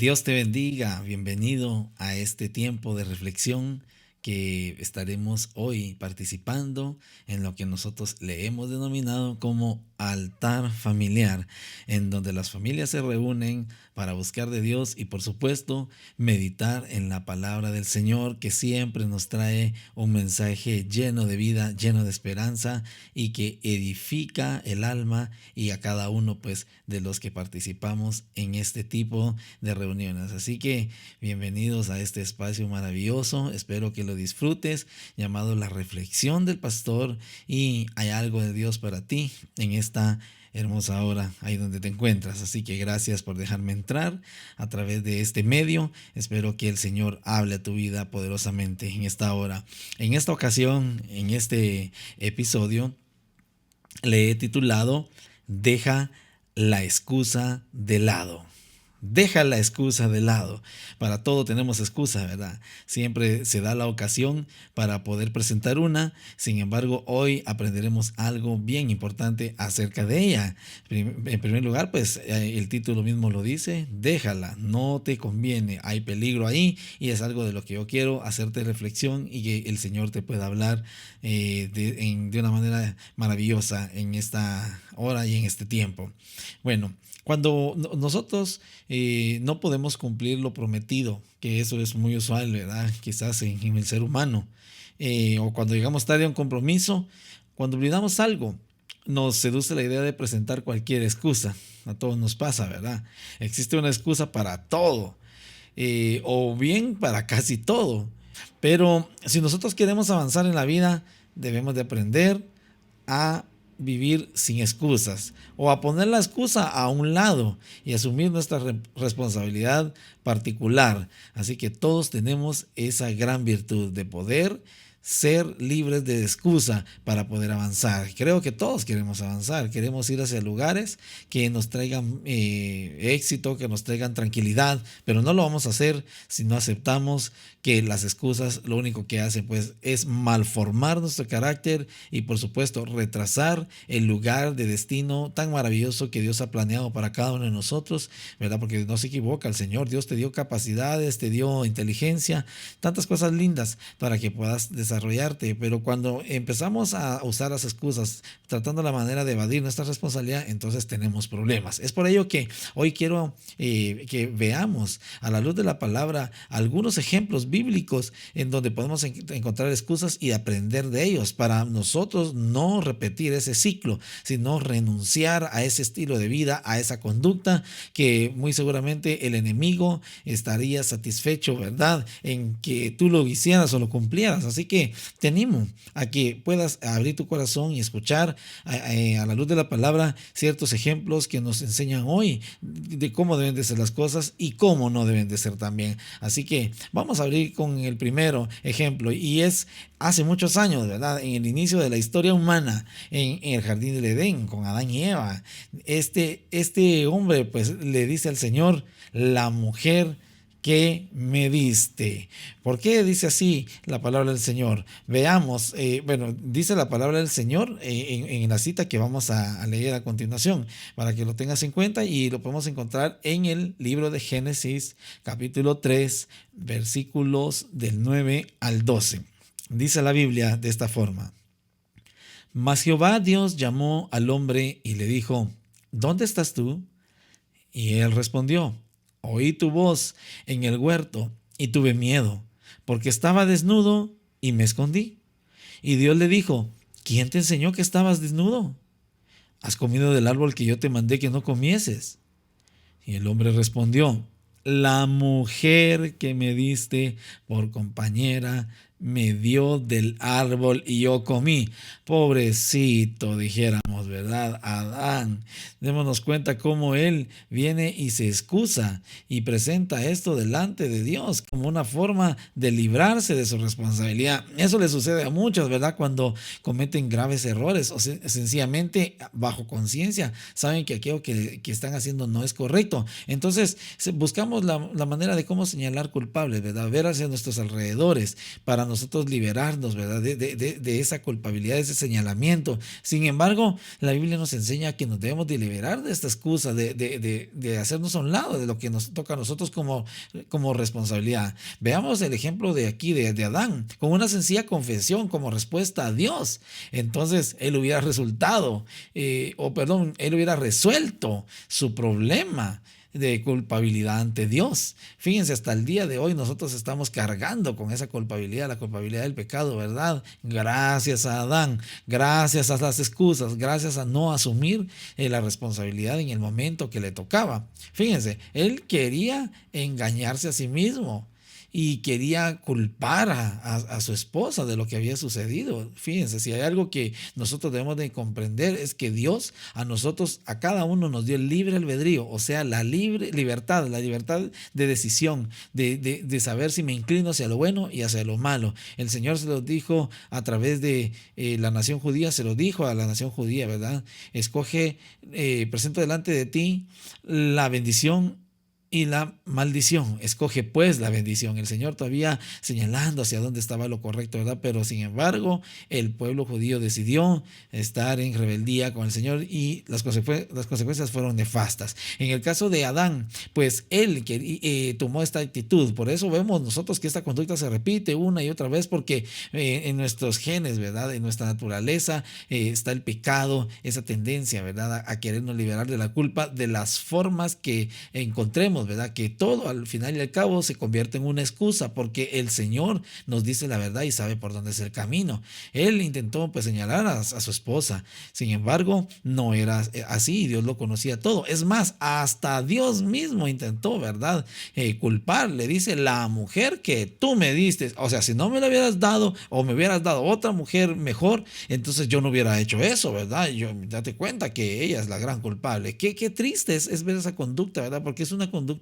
Dios te bendiga, bienvenido a este tiempo de reflexión que estaremos hoy participando en lo que nosotros le hemos denominado como altar familiar, en donde las familias se reúnen para buscar de Dios y por supuesto meditar en la palabra del Señor que siempre nos trae un mensaje lleno de vida, lleno de esperanza y que edifica el alma y a cada uno pues de los que participamos en este tipo de reuniones. Así que bienvenidos a este espacio maravilloso, espero que lo disfrutes, llamado La Reflexión del Pastor, y hay algo de Dios para ti en esta hermosa hora ahí donde te encuentras. Así que gracias por dejarme entrar a través de este medio. Espero que el Señor hable a tu vida poderosamente en esta hora. En esta ocasión, en este episodio, le he titulado Deja la excusa de lado. Deja la excusa de lado. Para todo tenemos excusa, ¿verdad? Siempre se da la ocasión para poder presentar una. Sin embargo, hoy aprenderemos algo bien importante acerca de ella. En primer lugar, pues el título mismo lo dice, déjala, no te conviene, hay peligro ahí y es algo de lo que yo quiero hacerte reflexión y que el Señor te pueda hablar de una manera maravillosa en esta hora y en este tiempo. Bueno, cuando nosotros no podemos cumplir lo prometido, que eso es muy usual, ¿verdad? Quizás en el ser humano, o cuando llegamos tarde a un compromiso, cuando olvidamos algo, nos seduce la idea de presentar cualquier excusa. A todos nos pasa, ¿verdad? Existe una excusa para todo, o bien para casi todo. Pero si nosotros queremos avanzar en la vida, debemos de aprender a vivir sin excusas o a poner la excusa a un lado y asumir nuestra responsabilidad particular. Así que todos tenemos esa gran virtud de poder ser libres de excusa para poder avanzar. Creo que todos queremos avanzar, queremos ir hacia lugares que nos traigan éxito, que nos traigan tranquilidad, pero no lo vamos a hacer si no aceptamos que las excusas lo único que hacen pues es malformar nuestro carácter y por supuesto retrasar el lugar de destino tan maravilloso que Dios ha planeado para cada uno de nosotros, ¿verdad? Porque no se equivoca el Señor, Dios te dio capacidades, te dio inteligencia, tantas cosas lindas para que puedas desarrollarte, pero cuando empezamos a usar las excusas tratando la manera de evadir nuestra responsabilidad, entonces tenemos problemas. Es por ello que hoy quiero que veamos a la luz de la palabra algunos ejemplos bíblicos en donde podemos encontrar excusas y aprender de ellos para nosotros no repetir ese ciclo, sino renunciar a ese estilo de vida, a esa conducta que muy seguramente el enemigo estaría satisfecho, ¿verdad?, en que tú lo hicieras o lo cumplieras. Así que te animo a que puedas abrir tu corazón y escuchar a la luz de la palabra ciertos ejemplos que nos enseñan hoy de cómo deben de ser las cosas y cómo no deben de ser también. Así que vamos a abrir con el primero ejemplo y es hace muchos años, ¿verdad? En el inicio de la historia humana, en el jardín del Edén, con Adán y Eva. Este hombre pues le dice al Señor, la mujer que me diste. ¿Por qué dice así la palabra del Señor? Veamos, dice la palabra del Señor en la cita que vamos a leer a continuación, para que lo tengas en cuenta y lo podemos encontrar en el libro de Génesis, capítulo 3, versículos del 9 al 12. Dice la Biblia de esta forma: Mas Jehová Dios llamó al hombre y le dijo, ¿dónde estás tú? Y él respondió, oí tu voz en el huerto y tuve miedo, porque estaba desnudo y me escondí. Y Dios le dijo, ¿quién te enseñó que estabas desnudo? ¿Has comido del árbol que yo te mandé que no comieses? Y el hombre respondió, la mujer que me diste por compañera me dio del árbol y yo comí. Pobrecito, dijéramos, ¿verdad? Adán. Démonos cuenta cómo él viene y se excusa y presenta esto delante de Dios como una forma de librarse de su responsabilidad. Eso le sucede a muchos, ¿verdad? Cuando cometen graves errores o sencillamente bajo conciencia saben que aquello que están haciendo no es correcto. Entonces buscamos la manera de cómo señalar culpables, ¿verdad? Ver hacia nuestros alrededores para para nosotros liberarnos, ¿verdad? De esa culpabilidad, de ese señalamiento. Sin embargo, la Biblia nos enseña que nos debemos de liberar de esta excusa, de hacernos a un lado de lo que nos toca a nosotros como responsabilidad. Veamos el ejemplo de aquí, de Adán, con una sencilla confesión como respuesta a Dios. Entonces, él hubiera él hubiera resuelto su problema de culpabilidad ante Dios. Fíjense, hasta el día de hoy nosotros estamos cargando con esa culpabilidad, la culpabilidad del pecado, ¿verdad? Gracias a Adán, gracias a las excusas, gracias a no asumir la responsabilidad en el momento que le tocaba. Fíjense, él quería engañarse a sí mismo y quería culpar a su esposa de lo que había sucedido. Fíjense, si hay algo que nosotros debemos de comprender es que Dios a nosotros, a cada uno nos dio el libre albedrío, o sea, la libertad de decisión, de saber si me inclino hacia lo bueno y hacia lo malo. El Señor se lo dijo a través de la nación judía, se lo dijo a la nación judía, ¿verdad? Escoge, presento delante de ti la bendición y la maldición. Escoge pues la bendición. El Señor todavía señalando hacia dónde estaba lo correcto, ¿verdad? Pero sin embargo, el pueblo judío decidió estar en rebeldía con el Señor y las consecuencias fueron nefastas. En el caso de Adán, pues él tomó esta actitud. Por eso vemos nosotros que esta conducta se repite una y otra vez, porque en nuestros genes, ¿verdad? En nuestra naturaleza está el pecado, esa tendencia, ¿verdad? A querernos liberar de la culpa de las formas que encontremos, ¿verdad? Que todo al final y al cabo se convierte en una excusa, porque el Señor nos dice la verdad y sabe por dónde es el camino. Él intentó pues señalar a su esposa, sin embargo no era así, Dios lo conocía todo. Es más, hasta Dios mismo intentó, ¿verdad? Culpar, le dice: la mujer que tú me diste, o sea, si no me la hubieras dado o me hubieras dado otra mujer mejor, entonces yo no hubiera hecho eso, ¿verdad? Date cuenta que ella es la gran culpable. Qué triste es ver esa conducta, ¿verdad? Porque es una conducta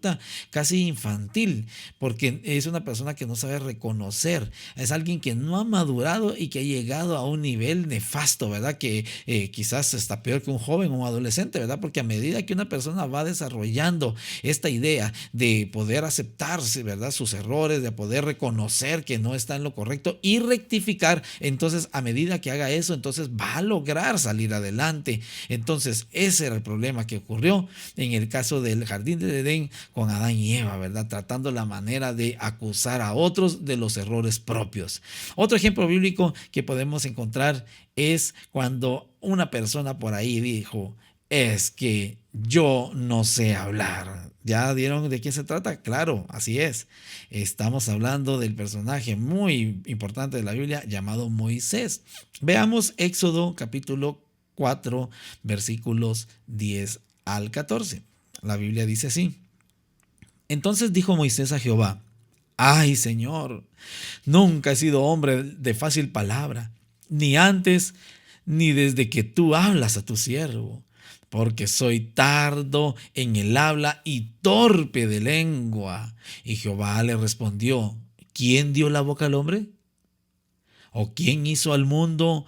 casi infantil, porque es una persona que no sabe reconocer, es alguien que no ha madurado y que ha llegado a un nivel nefasto, ¿verdad? Que quizás está peor que un joven o un adolescente, ¿verdad? Porque a medida que una persona va desarrollando esta idea de poder aceptarse, ¿verdad? Sus errores, de poder reconocer que no está en lo correcto y rectificar, entonces a medida que haga eso, entonces va a lograr salir adelante. Entonces ese era el problema que ocurrió en el caso del jardín de Edén con Adán y Eva, ¿verdad? Tratando la manera de acusar a otros de los errores propios. Otro ejemplo bíblico que podemos encontrar es cuando una persona por ahí dijo: es que yo no sé hablar. ¿Ya vieron de quién se trata? Claro, así es. Estamos hablando del personaje muy importante de la Biblia llamado Moisés. Veamos Éxodo capítulo 4, versículos 10 al 14. La Biblia dice así: entonces dijo Moisés a Jehová: ay, Señor, nunca he sido hombre de fácil palabra, ni antes ni desde que tú hablas a tu siervo, porque soy tardo en el habla y torpe de lengua. Y Jehová le respondió: ¿quién dio la boca al hombre? ¿O quién hizo al mundo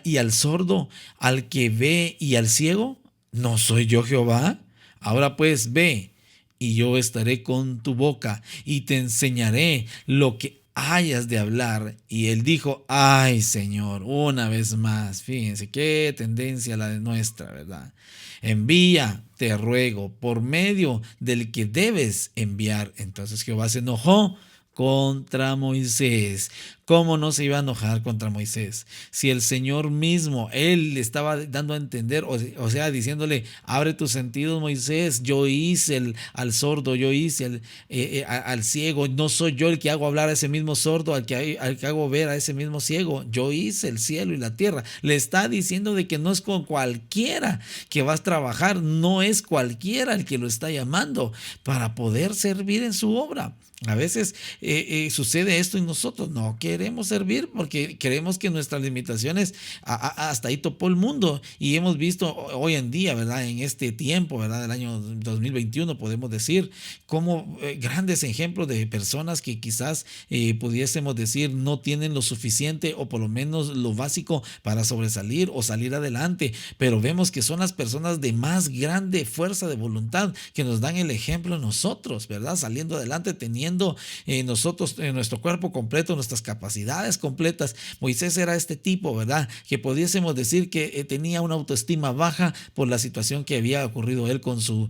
y al sordo, al que ve y al ciego? ¿No soy yo Jehová? Ahora pues ve, y yo estaré con tu boca y te enseñaré lo que hayas de hablar. Y él dijo: ay, Señor, una vez más. Fíjense qué tendencia la de nuestra, ¿verdad? Envía, te ruego, por medio del que debes enviar. Entonces Jehová se enojó contra Moisés. ¿Cómo no se iba a enojar contra Moisés? Si el Señor mismo, él le estaba dando a entender, o sea, diciéndole: abre tus sentidos, Moisés, yo hice al sordo, yo hice al ciego, no soy yo el que hago hablar a ese mismo sordo, al que hago ver a ese mismo ciego, yo hice el cielo y la tierra. Le está diciendo de que no es con cualquiera que vas a trabajar, no es cualquiera el que lo está llamando para poder servir en su obra. A veces sucede esto en nosotros, no queremos servir porque creemos que nuestras limitaciones hasta ahí topó el mundo, y hemos visto hoy en día, ¿verdad? En este tiempo, ¿verdad? Del año 2021 podemos decir como grandes ejemplos de personas que quizás pudiésemos decir no tienen lo suficiente o por lo menos lo básico para sobresalir o salir adelante, pero vemos que son las personas de más grande fuerza de voluntad que nos dan el ejemplo nosotros, ¿verdad? Saliendo adelante, teniendo nosotros nuestro cuerpo completo, nuestras capacidades, capacidades completas. Moisés era este tipo, ¿verdad? Que pudiésemos decir que tenía una autoestima baja por la situación que había ocurrido él con su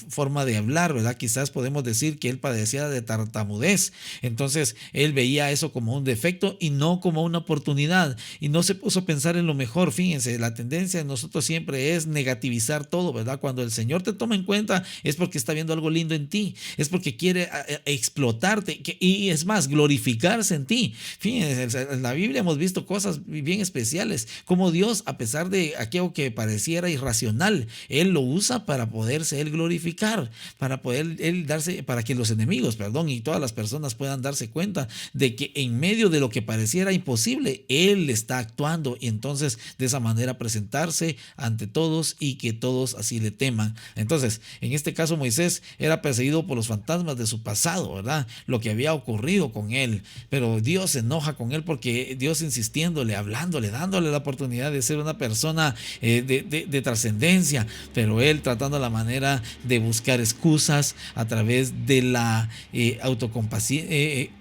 forma de hablar, ¿verdad? Quizás podemos decir que él padecía de tartamudez. Entonces él veía eso como un defecto y no como una oportunidad. Y no se puso a pensar en lo mejor. Fíjense, la tendencia de nosotros siempre es negativizar todo, ¿verdad? Cuando el Señor te toma en cuenta es porque está viendo algo lindo en ti, es porque quiere explotarte y es más, glorificarse en ti. Fíjense, en la Biblia hemos visto cosas bien especiales, como Dios, a pesar de aquello que pareciera irracional, Él lo usa para poderse Él glorificar, para poder Él darse, para que los enemigos, perdón, y todas las personas puedan darse cuenta de que en medio de lo que pareciera imposible, Él está actuando y entonces de esa manera presentarse ante todos y que todos así le teman. Entonces, en este caso Moisés era perseguido por los fantasmas de su pasado, ¿verdad? Lo que había ocurrido con él, pero Dios se enoja con él porque Dios insistiéndole, hablándole, dándole la oportunidad de ser una persona de trascendencia, pero él tratando la manera de buscar excusas a través de la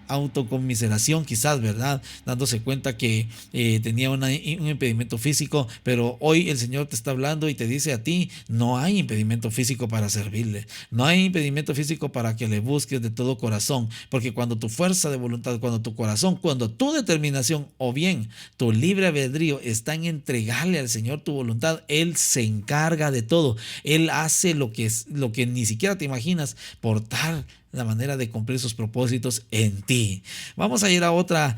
autocomiseración, quizás, ¿verdad? Dándose cuenta que tenía un impedimento físico, pero hoy el Señor te está hablando y te dice a ti, no hay impedimento físico para servirle, no hay impedimento físico para que le busques de todo corazón, porque cuando tu fuerza de voluntad, cuando tu corazón, cuando tu determinación o bien tu libre albedrío está en entregarle al Señor tu voluntad, Él se encarga de todo, Él hace lo que ni siquiera te imaginas por tal la manera de cumplir sus propósitos en ti. Vamos a ir a otra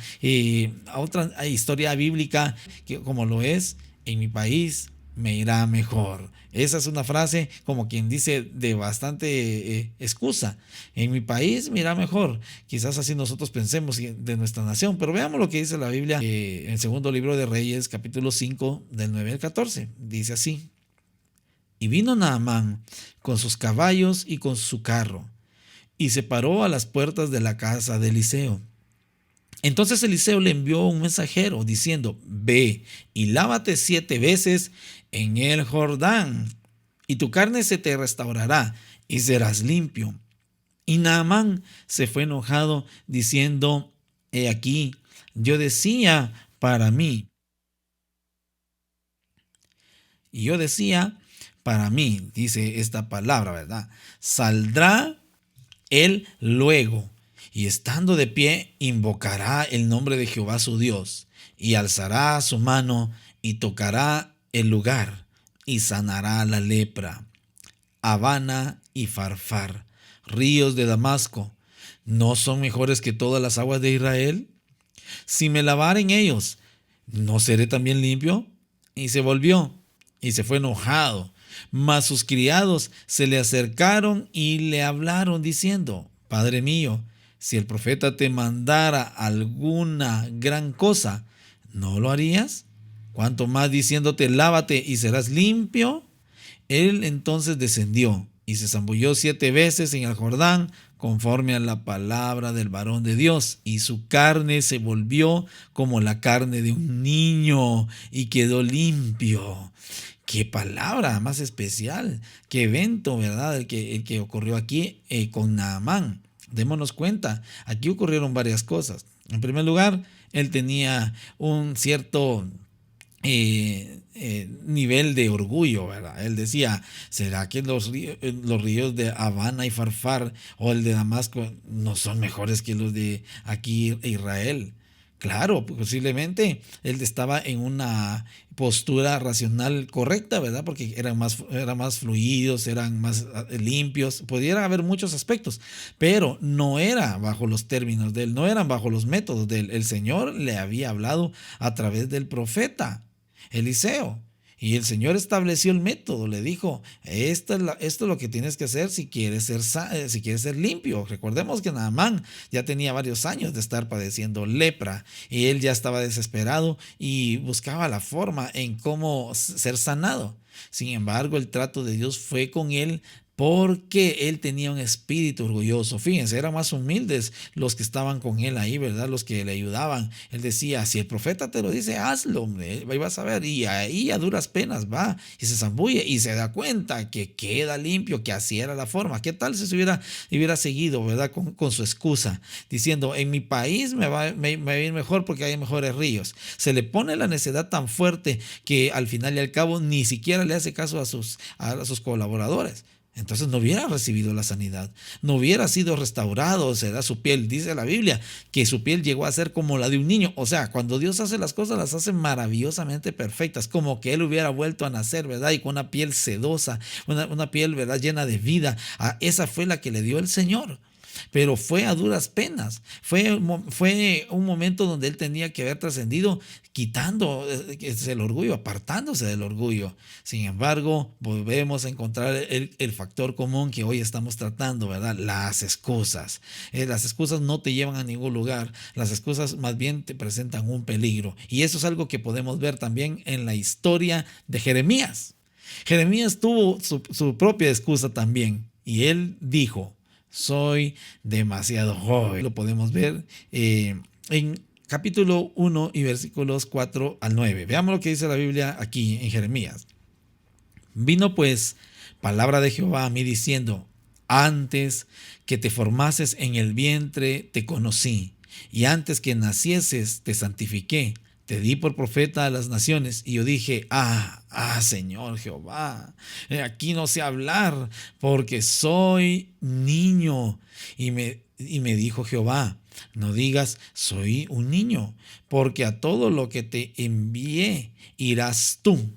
historia bíblica que, como lo es, en mi país me irá mejor. Esa es una frase como quien dice de bastante excusa. En mi país me irá mejor. Quizás así nosotros pensemos de nuestra nación, pero veamos lo que dice la Biblia en el segundo libro de Reyes, capítulo 5, del 9 al 14. Dice así: y vino Naamán con sus caballos y con su carro, y se paró a las puertas de la casa de Eliseo. Entonces Eliseo le envió un mensajero diciendo: ve y lávate 7 veces en el Jordán, y tu carne se te restaurará y serás limpio. Y Naamán se fue enojado diciendo: he aquí, yo decía para mí, dice esta palabra, ¿verdad? Saldrá él luego, y estando de pie, invocará el nombre de Jehová su Dios, y alzará su mano y tocará el lugar, y sanará la lepra. Habana y Farfar, ríos de Damasco, ¿no son mejores que todas las aguas de Israel? Si me lavare en ellos, ¿no seré también limpio? Y se volvió y se fue enojado. Mas sus criados se le acercaron y le hablaron diciendo: Padre mío, si el profeta te mandara alguna gran cosa, ¿no lo harías? ¿Cuánto más diciéndote: lávate y serás limpio? Él entonces descendió y se zambulló 7 veces en el Jordán, conforme a la palabra del varón de Dios, y su carne se volvió como la carne de un niño y quedó limpio. Qué palabra más especial, qué evento, ¿verdad? El que ocurrió aquí con Naamán. Démonos cuenta, aquí ocurrieron varias cosas. En primer lugar, él tenía un cierto nivel de orgullo, ¿verdad? Él decía: ¿será que los ríos de Habana y Farfar o el de Damasco no son mejores que los de aquí Israel? Claro, posiblemente él estaba en una postura racional correcta, ¿verdad? Porque eran más fluidos, eran más limpios, pudiera haber muchos aspectos, pero no era bajo los términos de él, no eran bajo los métodos de él. El Señor le había hablado a través del profeta Eliseo. Y el Señor estableció el método, le dijo: esto es lo que tienes que hacer si quieres ser limpio. Recordemos que Naamán ya tenía varios años de estar padeciendo lepra y él ya estaba desesperado y buscaba la forma en cómo ser sanado. Sin embargo, el trato de Dios fue con él porque él tenía un espíritu orgulloso. Fíjense, eran más humildes los que estaban con él ahí, ¿verdad? Los que le ayudaban. Él decía, si el profeta te lo dice, hazlo, hombre, ahí vas a ver. Y ahí a duras penas va y se zambulle y se da cuenta que queda limpio, que así era la forma. ¿Qué tal si se hubiera seguido, ¿verdad? Con su excusa, diciendo, en mi país me va a ir mejor porque hay mejores ríos. Se le pone la necedad tan fuerte que al final y al cabo ni siquiera le hace caso a sus colaboradores. Entonces no hubiera recibido la sanidad, no hubiera sido restaurado, será su piel. Dice la Biblia que su piel llegó a ser como la de un niño. O sea, cuando Dios hace las cosas, las hace maravillosamente perfectas, como que él hubiera vuelto a nacer, ¿verdad? Y con una piel sedosa, una piel, ¿verdad? Llena de vida. Esa fue la que le dio el Señor. Pero fue a duras penas, fue un momento donde él tenía que haber trascendido quitando el orgullo, apartándose del orgullo. Sin embargo, volvemos a encontrar el factor común que hoy estamos tratando, ¿verdad? Las excusas. Las excusas no te llevan a ningún lugar, las excusas más bien te presentan un peligro. Y eso es algo que podemos ver también en la historia de Jeremías. Jeremías tuvo su propia excusa también y él dijo, soy demasiado joven. Lo podemos ver en capítulo 1 y versículos 4 al 9. Veamos lo que dice la Biblia aquí en Jeremías. Vino pues palabra de Jehová a mí diciendo, antes que te formases en el vientre te conocí, y antes que nacieses te santifiqué, te di por profeta a las naciones. Y yo dije, Señor Jehová, aquí no sé hablar porque soy niño. Y me dijo Jehová, no digas soy un niño, porque a todo lo que te irás tú,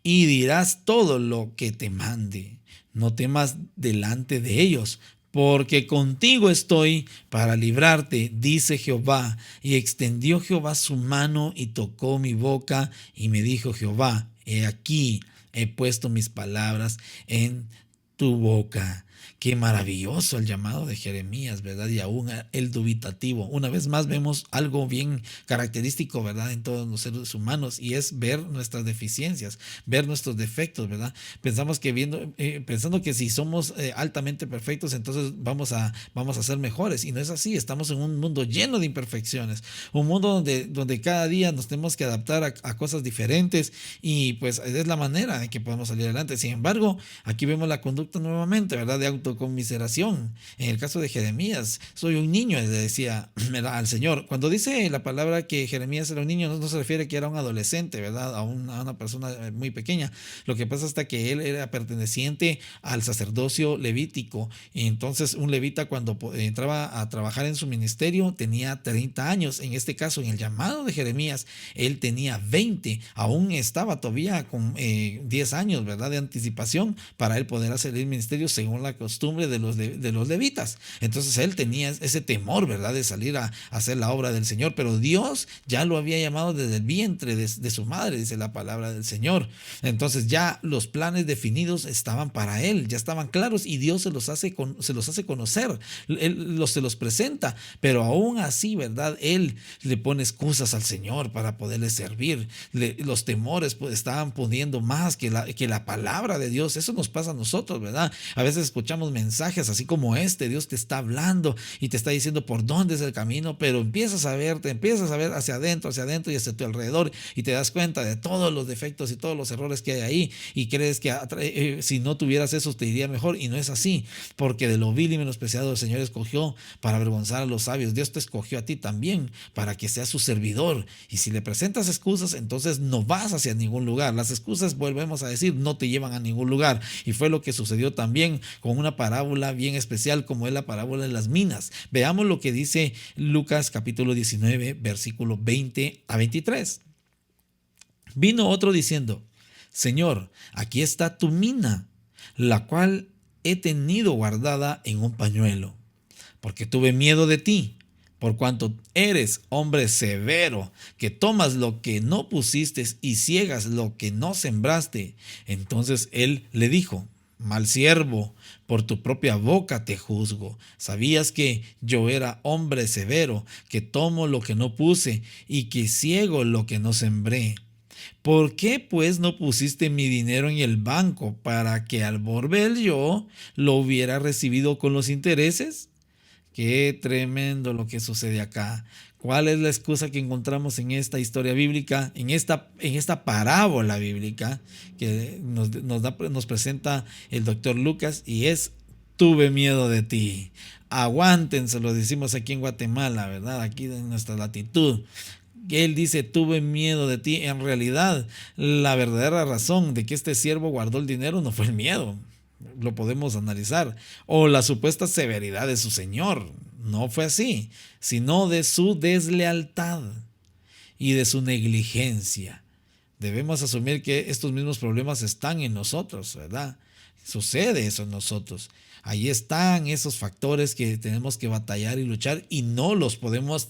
y dirás todo lo que te mande. No temas delante de ellos, porque contigo estoy para librarte, dice Jehová. Y extendió Jehová su mano y tocó mi boca, y me dijo Jehová, he aquí, he puesto mis palabras en tu boca. Qué maravilloso el llamado de Jeremías, ¿verdad? Y aún el dubitativo. Una vez más vemos algo bien característico, ¿verdad? En todos los seres humanos, y es ver nuestras deficiencias, ver nuestros defectos, ¿verdad? Pensando que si somos altamente perfectos, entonces vamos a ser mejores. Y no es así. Estamos en un mundo lleno de imperfecciones, un mundo donde cada día nos tenemos que adaptar a cosas diferentes, y pues es la manera en que podemos salir adelante. Sin embargo, aquí vemos la conducta nuevamente, ¿verdad? De autoconmiseración. En el caso de Jeremías, soy un niño, le decía al Señor. Cuando dice la palabra que Jeremías era un niño, no se refiere que era un adolescente, ¿verdad? A una persona muy pequeña. Lo que pasa es que él era perteneciente al sacerdocio levítico. Y entonces un levita, cuando entraba a trabajar en su ministerio, tenía 30 años. En este caso, en el llamado de Jeremías, él tenía 20. Aún estaba todavía con 10 años, ¿verdad? De anticipación para él poder hacer el ministerio según la costumbre de los levitas. Entonces él tenía ese temor, ¿verdad? De salir a hacer la obra del Señor, pero Dios ya lo había llamado desde el vientre de su madre, dice la palabra del Señor. Entonces ya los planes definidos estaban para él, ya estaban claros, y Dios se los hace conocer, se los presenta, pero aún así, ¿verdad? Él le pone excusas al Señor para poderle servir. Los temores pues estaban poniendo más que la palabra de Dios. Eso nos pasa a nosotros, ¿verdad? A veces escuchamos mensajes así como Dios te está hablando y te está diciendo por dónde es el camino, pero te empiezas a ver hacia adentro y hacia tu alrededor, y te das cuenta de todos los defectos y todos los errores que hay ahí, y crees que si no tuvieras eso te iría mejor, y no es así, porque de lo vil y menospreciado el Señor escogió para avergonzar a los sabios. Dios te escogió a ti también para que seas su servidor, y si le presentas excusas, entonces no vas hacia ningún lugar. Las excusas, volvemos a decir, no te llevan a ningún lugar, y fue lo que sucedió también con una parábola bien especial como es la parábola de las minas. Veamos lo que dice Lucas capítulo 19 versículo 20 a 23. Vino otro diciendo, Señor, aquí está tu mina, la cual he tenido guardada en un pañuelo, porque tuve miedo de ti, por cuanto eres hombre severo, que tomas lo que no pusiste y ciegas lo que no sembraste. Entonces él le dijo, mal siervo, por tu propia boca te juzgo. Sabías que yo era hombre severo, que tomo lo que no puse y que ciego lo que no sembré. ¿Por qué pues no pusiste mi dinero en el banco para que al volver yo lo hubiera recibido con los intereses? Qué tremendo lo que sucede acá. ¿Cuál es la excusa que encontramos en esta historia bíblica, en esta parábola bíblica que nos presenta el doctor Lucas? Y es: tuve miedo de ti. Aguántense, lo decimos aquí en Guatemala, ¿verdad? Aquí en nuestra latitud. Él dice: tuve miedo de ti. En realidad, la verdadera razón de que este siervo guardó el dinero no fue el miedo. Lo podemos analizar. O la supuesta severidad de su señor. No fue así, sino de su deslealtad y de su negligencia. Debemos asumir que estos mismos problemas están en nosotros, ¿verdad? Sucede eso en nosotros. Ahí están esos factores que tenemos que batallar y luchar, y no los podemos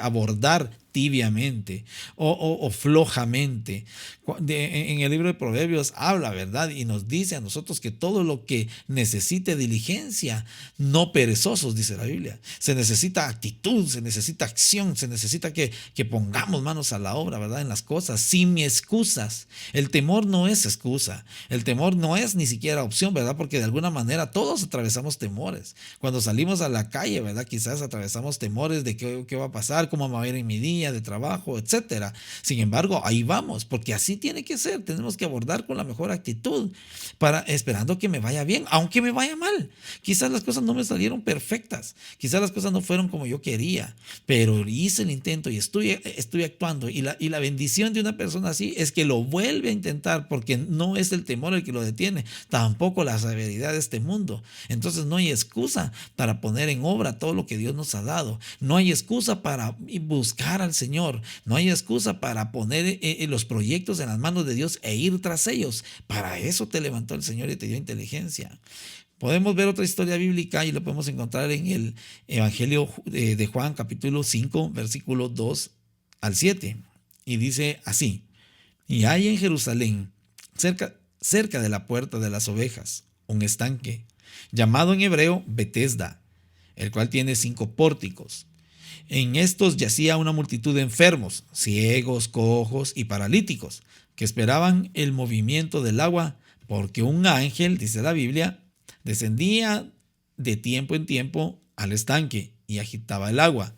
abordar tibiamente o flojamente. En el libro de Proverbios habla, ¿verdad? Y nos dice a nosotros que todo lo que necesite diligencia, no perezosos, dice la Biblia. Se necesita actitud, se necesita acción, se necesita que pongamos manos a la obra, ¿verdad? En las cosas, sin excusas. El temor no es excusa. El temor no es ni siquiera opción, ¿verdad? Porque de alguna manera todos atravesamos temores. Cuando salimos a la calle, ¿verdad? Quizás atravesamos temores de qué va a pasar, cómo me va a ir en mi día de trabajo, etcétera. Sin embargo, ahí vamos, porque así tiene que ser. Tenemos que abordar con la mejor actitud, esperando que me vaya bien, aunque me vaya mal. Quizás las cosas no me salieron perfectas, quizás las cosas no fueron como yo quería, pero hice el intento y estoy actuando. Y la bendición de una persona así es que lo vuelve a intentar, porque no es el temor el que lo detiene, tampoco la severidad de este mundo. Entonces no hay excusa para poner en obra todo lo que Dios nos ha dado. No hay excusa para buscar al Señor. No hay excusa para poner los proyectos en las manos de Dios e ir tras ellos. Para eso te levantó el Señor y te dio inteligencia. Podemos ver otra historia bíblica y lo podemos encontrar en el Evangelio de Juan, capítulo 5, versículo 2 al 7. Y dice así: y hay en Jerusalén, cerca de la puerta de las ovejas, un estanque, llamado en hebreo Betesda, el cual tiene 5 pórticos. En estos yacía una multitud de enfermos, ciegos, cojos y paralíticos, que esperaban el movimiento del agua, porque un ángel, dice la Biblia, descendía de tiempo en tiempo al estanque y agitaba el agua.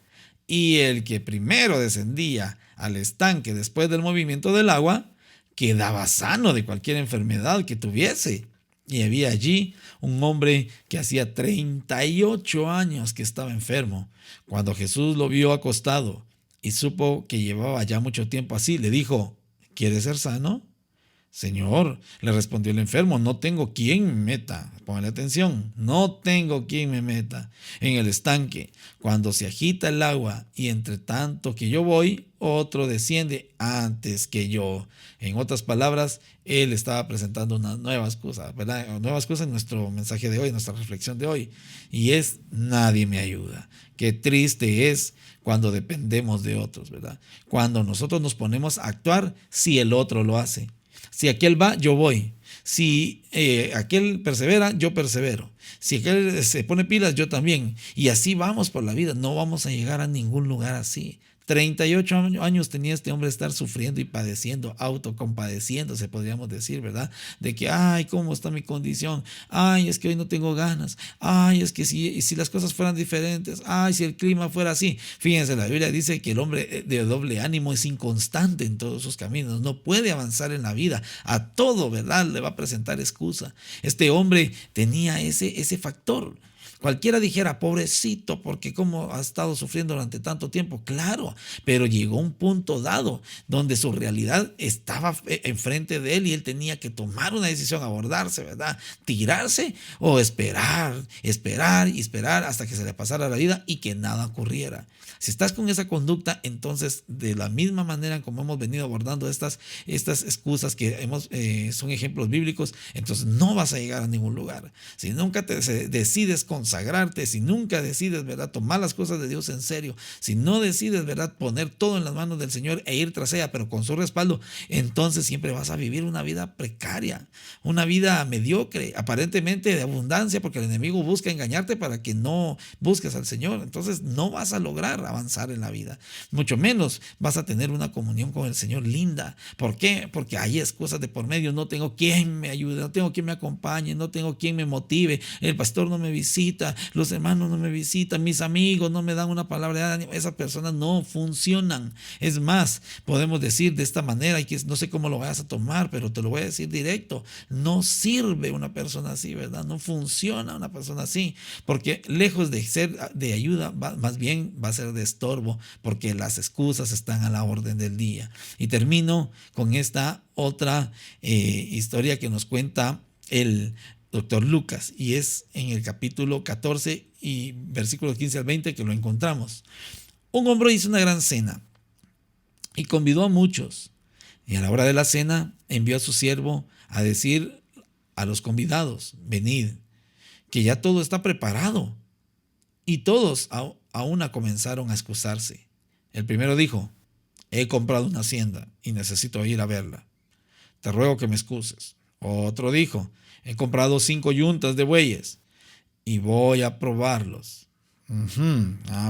Y el que primero descendía al estanque después del movimiento del agua, quedaba sano de cualquier enfermedad que tuviese. Y había allí un hombre que hacía 38 años que estaba enfermo. Cuando Jesús lo vio acostado y supo que llevaba ya mucho tiempo así, le dijo: ¿quieres ser sano? Señor, le respondió el enfermo, no tengo quien me meta. Póngale atención, no tengo quien me meta en el estanque cuando se agita el agua, y entre tanto que yo voy, otro desciende antes que yo. En otras palabras, él estaba presentando una nueva excusa, ¿verdad? Nueva excusa en nuestro mensaje de hoy, en nuestra reflexión de hoy, y es: nadie me ayuda. Qué triste es cuando dependemos de otros, ¿verdad? Cuando nosotros nos ponemos a actuar si el otro lo hace. Si aquel va, yo voy. Si aquel persevera, yo persevero. Si aquel se pone pilas, yo también. Y así vamos por la vida. No vamos a llegar a ningún lugar así. 38 años tenía este hombre de estar sufriendo y padeciendo, autocompadeciéndose, podríamos decir, ¿verdad? De que, ay, ¿cómo está mi condición? Ay, es que hoy no tengo ganas. Ay, es que si las cosas fueran diferentes. Ay, si el clima fuera así. Fíjense, la Biblia dice que el hombre de doble ánimo es inconstante en todos sus caminos. No puede avanzar en la vida. A todo, ¿verdad? Le va a presentar excusa. Este hombre tenía ese factor. Cualquiera dijera: pobrecito, porque cómo ha estado sufriendo durante tanto tiempo. Claro, pero llegó un punto dado donde su realidad estaba enfrente de él y él tenía que tomar una decisión, abordarse, ¿verdad? Tirarse o esperar y esperar hasta que se le pasara la vida y que nada ocurriera. Si estás con esa conducta, entonces de la misma manera como hemos venido abordando estas excusas que son ejemplos bíblicos, entonces no vas a llegar a ningún lugar. Si nunca te decides consagrarte, si nunca decides, ¿verdad?, tomar las cosas de Dios en serio, si no decides, ¿verdad?, poner todo en las manos del Señor e ir tras ella, pero con su respaldo, entonces siempre vas a vivir una vida precaria, una vida mediocre, aparentemente de abundancia, porque el enemigo busca engañarte para que no busques al Señor. Entonces no vas a lograr lograr avanzar en la vida. Mucho menos vas a tener una comunión con el Señor linda. ¿Por qué? Porque hay excusas de por medio. No tengo quien me ayude, no tengo quien me acompañe, no tengo quien me motive. El pastor no me visita, los hermanos no me visitan, mis amigos no me dan una palabra de ánimo. Esas personas no funcionan. Es más, podemos decir de esta manera, y que no sé cómo lo vayas a tomar, pero te lo voy a decir directo: no sirve una persona así, ¿verdad? No funciona una persona así, porque lejos de ser de ayuda, más bien va a ser de estorbo, porque las excusas están a la orden del día. Y termino con esta otra historia que nos cuenta el doctor Lucas, y es en el capítulo 14 y versículos 15 al 20 que lo encontramos. Un hombre hizo una gran cena y convidó a muchos, y a la hora de la cena envió a su siervo a decir a los convidados: venid, que ya todo está preparado. Y todos a una comenzaron a excusarse. El primero dijo: he comprado una hacienda y necesito ir a verla. Te ruego que me excuses. Otro dijo: he comprado 5 yuntas de bueyes y voy a probarlos.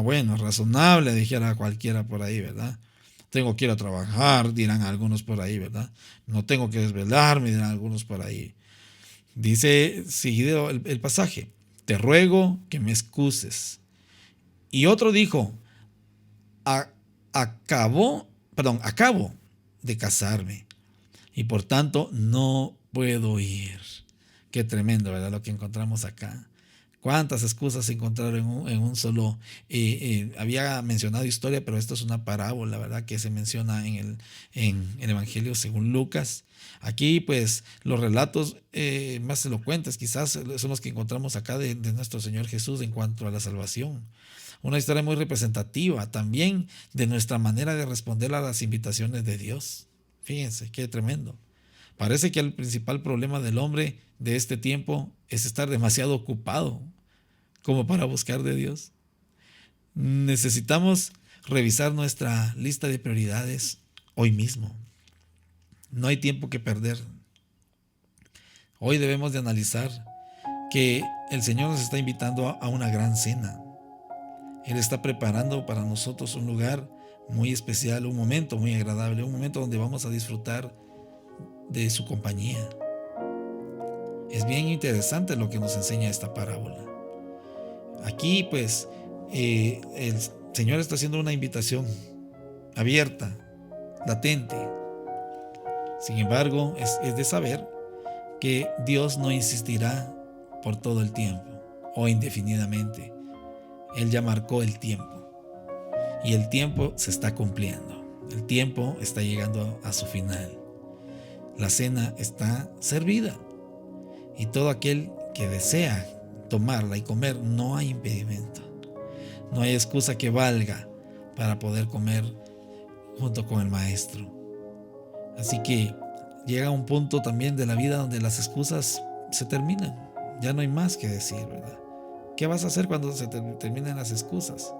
Bueno, razonable, dijera cualquiera por ahí, ¿verdad? Tengo que ir a trabajar, dirán algunos por ahí, ¿verdad? No tengo que desvelarme, dirán algunos por ahí. Dice seguido el pasaje: te ruego que me excuses. Y otro dijo: acabo de casarme y por tanto no puedo ir. Qué tremendo, ¿verdad? Lo que encontramos acá. ¿Cuántas excusas se encontraron en un solo? Había mencionado historia, pero esto es una parábola, ¿verdad? Que se menciona en el Evangelio según Lucas. Aquí, pues, los relatos más elocuentes quizás son los que encontramos acá de nuestro Señor Jesús en cuanto a la salvación. Una historia muy representativa también de nuestra manera de responder a las invitaciones de Dios. Fíjense, qué tremendo. Parece que el principal problema del hombre de este tiempo es estar demasiado ocupado como para buscar de Dios. Necesitamos revisar nuestra lista de prioridades hoy mismo. No hay tiempo que perder. Hoy debemos de analizar que el Señor nos está invitando a una gran cena. Él está preparando para nosotros un lugar muy especial, un momento muy agradable, un momento donde vamos a disfrutar de su compañía. Es bien interesante lo que nos enseña esta parábola. Aquí, pues, el Señor está haciendo una invitación abierta, latente. Sin embargo, es de saber que Dios no insistirá por todo el tiempo o indefinidamente. Él ya marcó el tiempo y el tiempo se está cumpliendo. El tiempo está llegando a su final. La cena está servida y todo aquel que desea tomarla y comer, no hay impedimento. No hay excusa que valga para poder comer junto con el Maestro. Así que llega un punto también de la vida donde las excusas se terminan. Ya no hay más que decir, ¿verdad? ¿Qué vas a hacer cuando se terminen las excusas?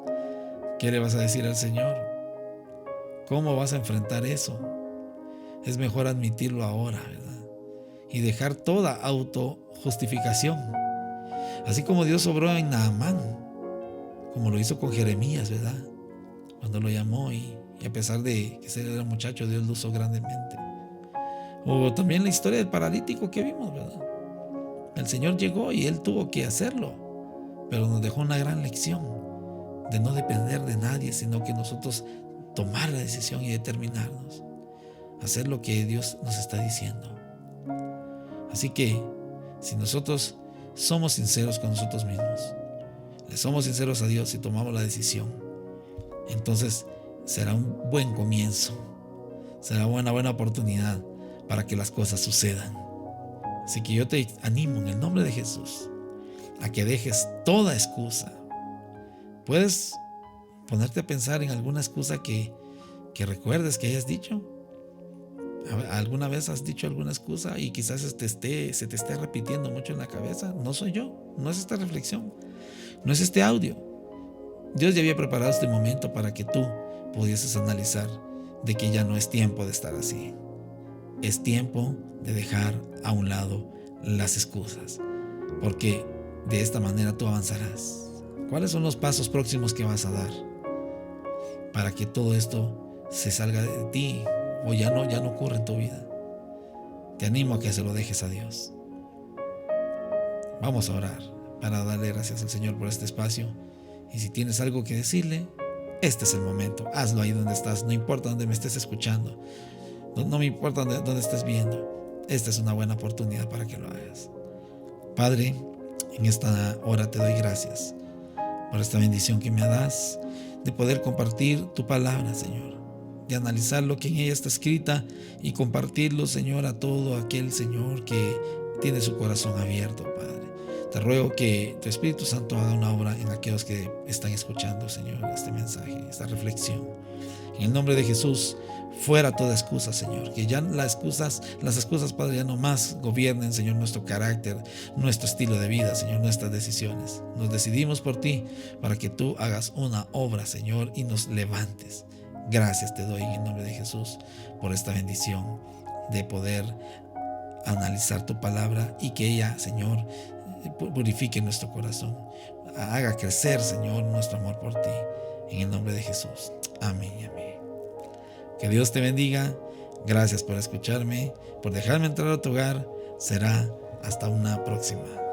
¿Qué le vas a decir al Señor? ¿Cómo vas a enfrentar eso? Es mejor admitirlo ahora, ¿verdad? Y dejar toda autojustificación. Así como Dios obró en Naamán, como lo hizo con Jeremías, ¿verdad? Cuando lo llamó y a pesar de que él era muchacho, Dios lo usó grandemente. O también la historia del paralítico que vimos, ¿verdad? El Señor llegó y Él tuvo que hacerlo, pero nos dejó una gran lección de no depender de nadie, sino que nosotros tomar la decisión y determinarnos a hacer lo que Dios nos está diciendo. Así que, si nosotros somos sinceros con nosotros mismos, le somos sinceros a Dios y tomamos la decisión, entonces será un buen comienzo, será una buena oportunidad para que las cosas sucedan. Así que yo te animo en el nombre de Jesús a que dejes toda excusa. Puedes ponerte a pensar en alguna excusa que recuerdes que hayas dicho. ¿Alguna vez has dicho alguna excusa y quizás se te esté repitiendo mucho en la cabeza? No soy yo, no es esta reflexión, no es este audio. Dios ya había preparado este momento para que tú pudieses analizar de que ya no es tiempo de estar así. Es tiempo de dejar a un lado las excusas, porque de esta manera tú avanzarás. ¿Cuáles son los pasos próximos que vas a dar? para que todo esto se salga de ti o ya no ocurre en tu vida. Te animo a que se lo dejes a Dios. Vamos a orar para darle gracias al Señor por este espacio. Y si tienes algo que decirle, este es el momento. Hazlo ahí donde estás, no importa donde me estés escuchando, no me importa donde estés viendo. Esta es una buena oportunidad para que lo hagas. Padre, en esta hora te doy gracias por esta bendición que me das de poder compartir tu palabra, Señor, de analizar lo que en ella está escrita y compartirlo, Señor, a todo aquel, Señor, que tiene su corazón abierto, Padre. Te ruego que tu Espíritu Santo haga una obra en aquellos que están escuchando, Señor, este mensaje, esta reflexión. En el nombre de Jesús, fuera toda excusa, Señor. Que ya las excusas, Padre, ya no más gobiernen, Señor, nuestro carácter, nuestro estilo de vida, Señor, nuestras decisiones. Nos decidimos por ti para que tú hagas una obra, Señor, y nos levantes. Gracias te doy en el nombre de Jesús por esta bendición de poder analizar tu palabra y que ella, Señor, purifique nuestro corazón. Haga crecer, Señor, nuestro amor por ti. En el nombre de Jesús. Amén y amén. Que Dios te bendiga. Gracias por escucharme, por dejarme entrar a tu hogar. Será hasta una próxima.